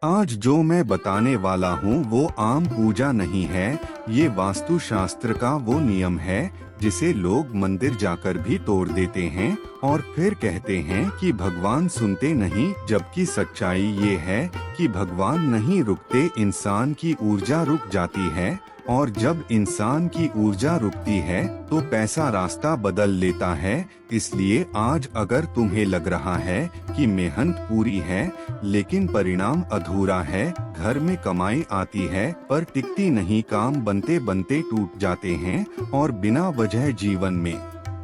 आज जो मैं बताने वाला हूँ वो आम पूजा नहीं है। ये वास्तु शास्त्र का वो नियम है जिसे लोग मंदिर जाकर भी तोड़ देते हैं और फिर कहते हैं कि भगवान सुनते नहीं, जबकि सच्चाई ये है कि भगवान नहीं रुकते, इंसान की ऊर्जा रुक जाती है। और जब इंसान की ऊर्जा रुकती है तो पैसा रास्ता बदल लेता है। इसलिए आज अगर तुम्हें लग रहा है कि मेहनत पूरी है लेकिन परिणाम अधूरा है, घर में कमाई आती है पर टिकती नहीं, काम बनते बनते टूट जाते हैं और बिना वजह जीवन में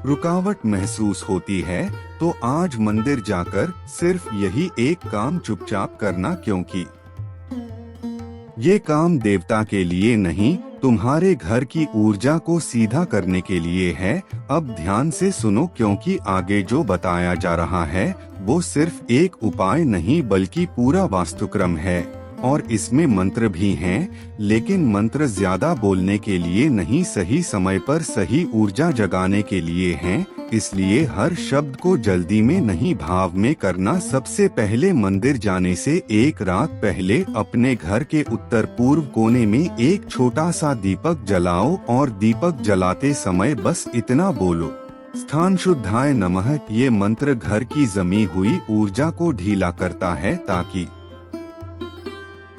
रुकावट महसूस होती है, तो आज मंदिर जाकर सिर्फ यही एक काम चुपचाप करना, क्योंकि ये काम देवता के लिए नहीं, तुम्हारे घर की ऊर्जा को सीधा करने के लिए है। अब ध्यान से सुनो, क्योंकि आगे जो बताया जा रहा है वो सिर्फ एक उपाय नहीं बल्कि पूरा वास्तुक्रम है। और इसमें मंत्र भी हैं, लेकिन मंत्र ज्यादा बोलने के लिए नहीं, सही समय पर सही ऊर्जा जगाने के लिए हैं। इसलिए हर शब्द को जल्दी में नहीं, भाव में करना। सबसे पहले मंदिर जाने से एक रात पहले अपने घर के उत्तर पूर्व कोने में एक छोटा सा दीपक जलाओ और दीपक जलाते समय बस इतना बोलो, स्थान शुद्धाय नमः। ये मंत्र घर की जमी हुई ऊर्जा को ढीला करता है ताकि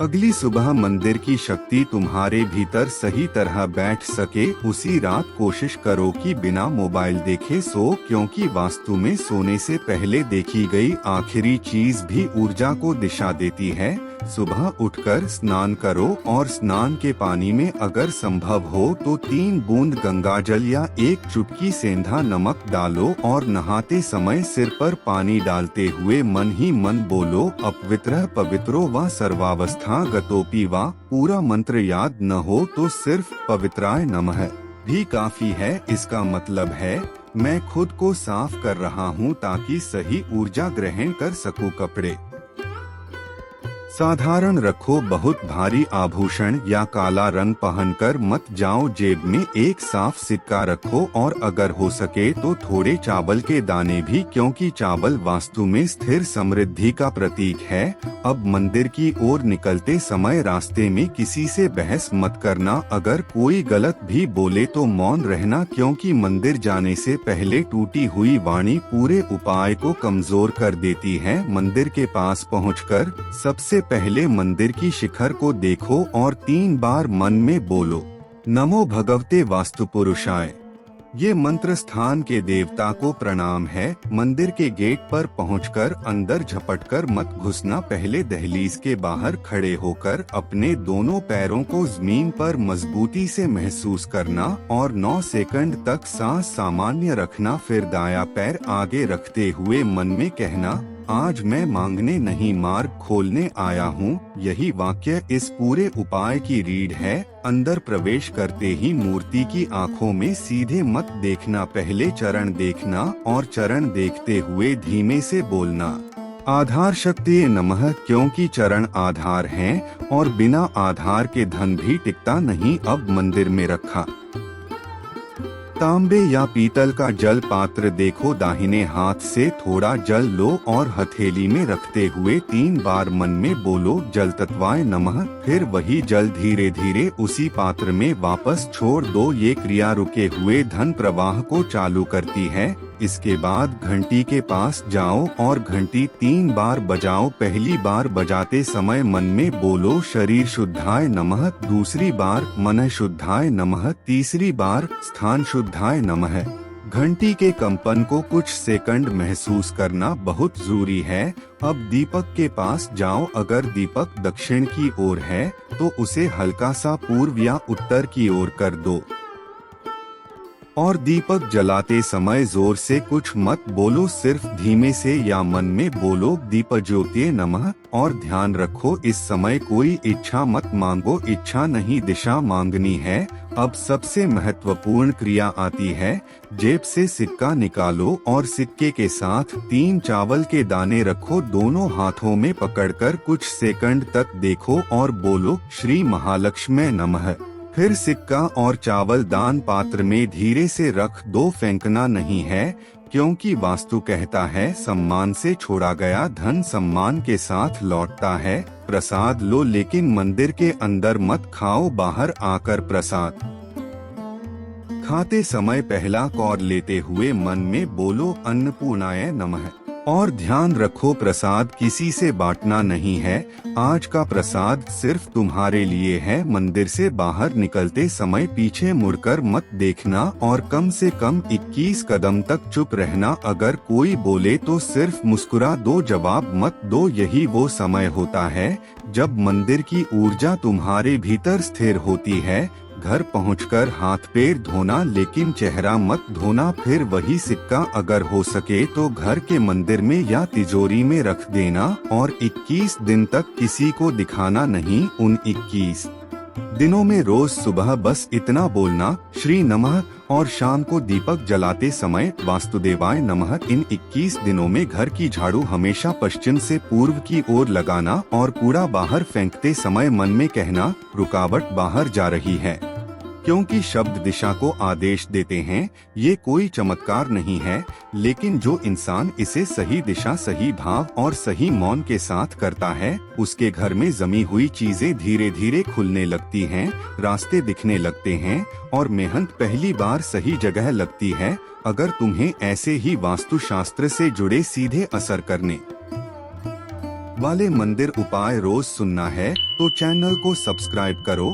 अगली सुबह मंदिर की शक्ति तुम्हारे भीतर सही तरह बैठ सके। उसी रात कोशिश करो कि बिना मोबाइल देखे सो, क्योंकि वास्तु में सोने से पहले देखी गई आखिरी चीज भी ऊर्जा को दिशा देती है। सुबह उठकर स्नान करो और स्नान के पानी में अगर संभव हो तो 3 बूंद गंगाजल या 1 चुटकी सेंधा नमक डालो और नहाते समय सिर पर पानी डालते हुए मन ही मन बोलो, अपवित्रः पवित्रो व सर्वावस्था गतोपि वा। पूरा मंत्र याद न हो तो सिर्फ पवित्राय नमः भी काफी है। इसका मतलब है मैं खुद को साफ कर रहा हूँ ताकि सही ऊर्जा ग्रहण कर सकूं। कपड़े साधारण रखो, बहुत भारी आभूषण या काला रंग पहनकर मत जाओ। जेब में एक साफ सिक्का रखो और अगर हो सके तो थोड़े चावल के दाने भी, क्योंकि चावल वास्तु में स्थिर समृद्धि का प्रतीक है। अब मंदिर की ओर निकलते समय रास्ते में किसी से बहस मत करना। अगर कोई गलत भी बोले तो मौन रहना, क्योंकि मंदिर जाने से पहले टूटी हुई वाणी पूरे उपाय को कमजोर कर देती है। मंदिर के पास पहुंचकर सबसे पहले मंदिर की शिखर को देखो और 3 बार मन में बोलो, नमो भगवते वास्तुपुरुषाय। ये मंत्र स्थान के देवता को प्रणाम है। मंदिर के गेट पर पहुंचकर अंदर झपटकर मत घुसना। पहले दहलीज के बाहर खड़े होकर अपने दोनों पैरों को जमीन पर मजबूती से महसूस करना और 9 सेकंड तक सांस सामान्य रखना। फिर दायां पैर आगे रखते हुए मन में कहना, आज मैं मांगने नहीं मार्ग खोलने आया हूँ। यही वाक्य इस पूरे उपाय की रीढ़ है। अंदर प्रवेश करते ही मूर्ति की आंखों में सीधे मत देखना, पहले चरण देखना और चरण देखते हुए धीमे से बोलना, आधार शक्ति नमः, क्योंकि चरण आधार हैं और बिना आधार के धन भी टिकता नहीं। अब मंदिर में रखा तांबे या पीतल का जल पात्र देखो, दाहिने हाथ से थोड़ा जल लो और हथेली में रखते हुए 3 बार मन में बोलो, जल तत्वाय नमः। फिर वही जल धीरे धीरे उसी पात्र में वापस छोड़ दो। ये क्रिया रुके हुए धन प्रवाह को चालू करती है। इसके बाद घंटी के पास जाओ और घंटी 3 बार बजाओ। पहली बार बजाते समय मन में बोलो, शरीर शुद्धाय नमः। दूसरी बार मन शुद्धाय नमः। तीसरी बार स्थान शुद्धाय नमः। घंटी के कंपन को कुछ सेकंड महसूस करना बहुत जरूरी है। अब दीपक के पास जाओ। अगर दीपक दक्षिण की ओर है तो उसे हल्का सा पूर्व या उत्तर की ओर कर दो और दीपक जलाते समय जोर से कुछ मत बोलो, सिर्फ धीमे से या मन में बोलो, दीप ज्योति नमः। और ध्यान रखो, इस समय कोई इच्छा मत मांगो, इच्छा नहीं दिशा मांगनी है। अब सबसे महत्वपूर्ण क्रिया आती है। जेब से सिक्का निकालो और सिक्के के साथ 3 चावल के दाने रखो। दोनों हाथों में पकड़कर कुछ सेकंड तक देखो और बोलो, श्री महालक्ष्मी नमः। फिर सिक्का और चावल दान पात्र में धीरे से रख दो, फेंकना नहीं है। क्योंकि वास्तु कहता है सम्मान से छोड़ा गया धन सम्मान के साथ लौटता है। प्रसाद लो लेकिन मंदिर के अंदर मत खाओ, बाहर आकर प्रसाद खाते समय पहला कौर लेते हुए मन में बोलो अन्नपूर्णाय नमः। और ध्यान रखो प्रसाद किसी से बांटना नहीं है। आज का प्रसाद सिर्फ तुम्हारे लिए है। मंदिर से बाहर निकलते समय पीछे मुड़कर मत देखना और कम से कम 21 कदम तक चुप रहना। अगर कोई बोले तो सिर्फ मुस्कुरा दो, जवाब मत दो। यही वो समय होता है जब मंदिर की ऊर्जा तुम्हारे भीतर स्थिर होती है। घर पहुंचकर हाथ पैर धोना लेकिन चेहरा मत धोना। फिर वही सिक्का अगर हो सके तो घर के मंदिर में या तिजोरी में रख देना और 21 दिन तक किसी को दिखाना नहीं। उन 21 दिनों में रोज सुबह बस इतना बोलना श्री नमः और शाम को दीपक जलाते समय वास्तुदेवाय नमः। इन 21 दिनों में घर की झाड़ू हमेशा पश्चिम से पूर्व की ओर लगाना और कूड़ा बाहर फेंकते समय मन में कहना रुकावट बाहर जा रही है, क्योंकि शब्द दिशा को आदेश देते हैं। ये कोई चमत्कार नहीं है, लेकिन जो इंसान इसे सही दिशा, सही भाव और सही मौन के साथ करता है, उसके घर में जमी हुई चीजें धीरे धीरे खुलने लगती हैं, रास्ते दिखने लगते हैं और मेहनत पहली बार सही जगह लगती है। अगर तुम्हें ऐसे ही वास्तुशास्त्र से जुड़े सीधे असर करने वाले मंदिर उपाय रोज सुनना है तो चैनल को सब्सक्राइब करो